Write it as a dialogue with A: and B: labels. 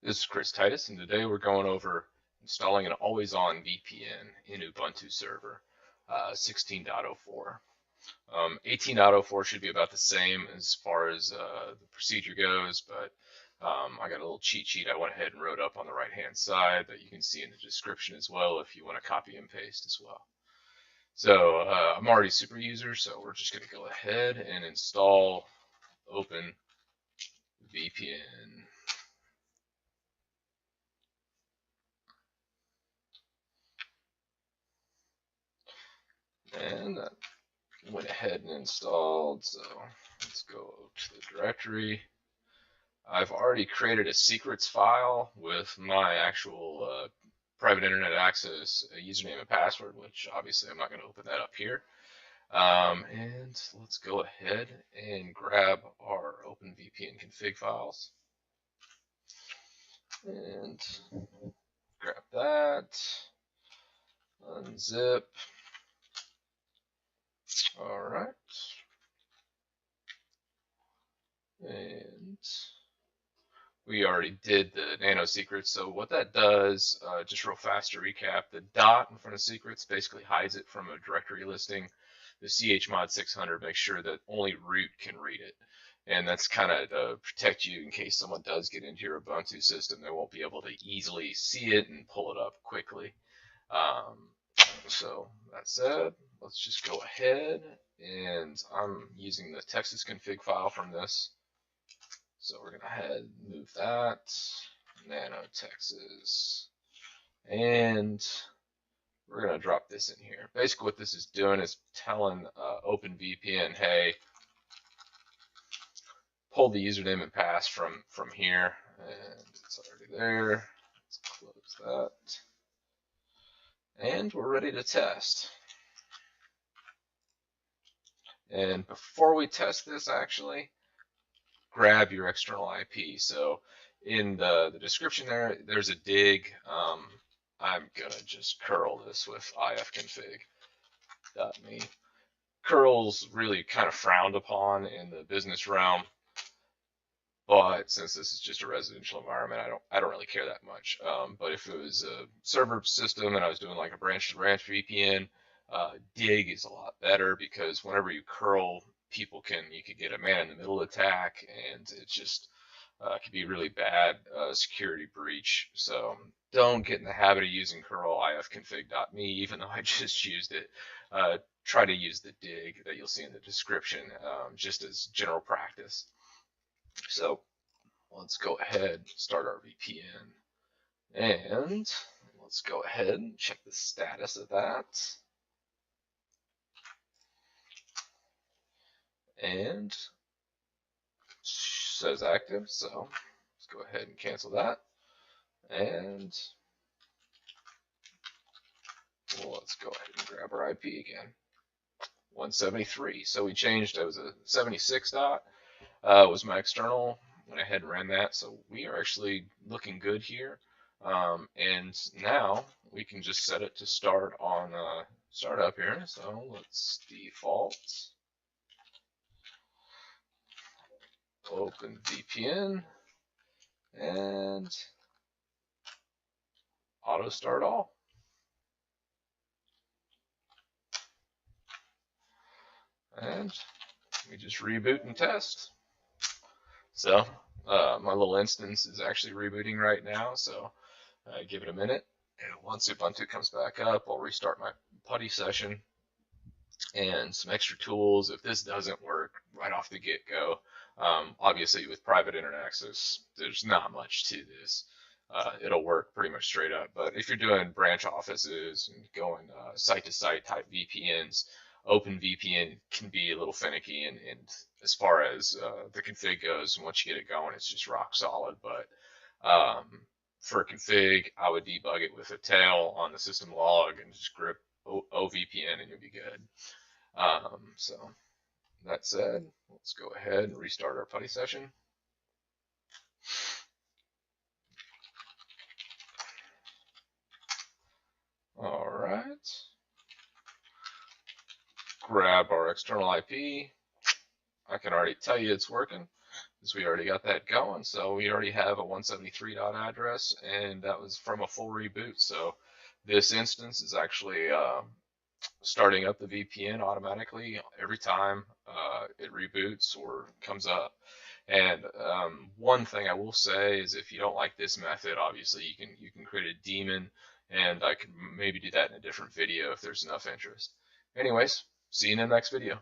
A: This is Chris Titus, and today we're going over installing an always-on VPN in Ubuntu Server 16.04. 18.04 should be about the same as far as the procedure goes, but I got a little cheat sheet I went ahead and wrote up on the right-hand side that you can see in the description as well if you want to copy and paste as well. So I'm already a super user, so we're just going to go ahead and install openvpn. And that went ahead and installed, so let's go to the directory. I've already created a secrets file with my actual private internet access username and password, which obviously I'm not going to open that up here. And let's go ahead and grab our OpenVPN config files and grab that, unzip. All right. And we already did the nano secrets. So what that does, just real fast to recap, the dot in front of secrets basically hides it from a directory listing. The chmod 600 makes sure that only root can read it. And that's kind of to protect you in case someone does get into your Ubuntu system. They won't be able to easily see it and pull it up quickly. So that said, let's just go ahead, and I'm using the Texas config file from this. So we're going to head and move that, nano Texas, and we're going to drop this in here. Basically what this is doing is telling OpenVPN, hey, pull the username and pass from here, and it's already there. Let's close that. And we're ready to test. And before we test this, actually, grab your external IP. So in the description there's a dig. I'm going to just curl this with ifconfig.me. Curl's really kind of frowned upon in the business realm, but since this is just a residential environment, I don't really care that much. But if it was a server system and I was doing like a branch-to-branch VPN, dig is a lot better, because whenever you curl, you could get a man-in-the-middle attack, and it just could be really bad security breach. So don't get in the habit of using curl ifconfig.me, even though I just used it. Try to use the dig that you'll see in the description, just as general practice. So let's go ahead and start our VPN, and let's go ahead and check the status of that. And says active, so let's go ahead and cancel that. And let's go ahead and grab our IP again. 173. So we changed. It was a 76 dot. Was my external. Went ahead and ran that. So we are actually looking good here. And now we can just set it to start on startup here. So let's default OpenVPN and auto start all. And we just reboot and test. So my little instance is actually rebooting right now, so give it a minute. And once Ubuntu comes back up, I'll restart my putty session. And some extra tools if this doesn't work right off the get-go. Obviously with private internet access, there's not much to this. It'll work pretty much straight up. But if you're doing branch offices and going site-to-site type VPNs, OpenVPN can be a little finicky, and as far as the config goes, once you get it going, it's just rock solid. But for config, I would debug it with a tail on the system log and just grep OVPN, and you'll be good. So that said, let's go ahead and restart our putty session. All right. Grab our external IP. I can already tell you it's working. is we already got that going. So we already have a 173 dot address, and that was from a full reboot. So this instance is actually starting up the VPN automatically every time it reboots or comes up. And one thing I will say is, if you don't like this method, obviously you can create a daemon, and I could maybe do that in a different video if there's enough interest. Anyways, see you in the next video.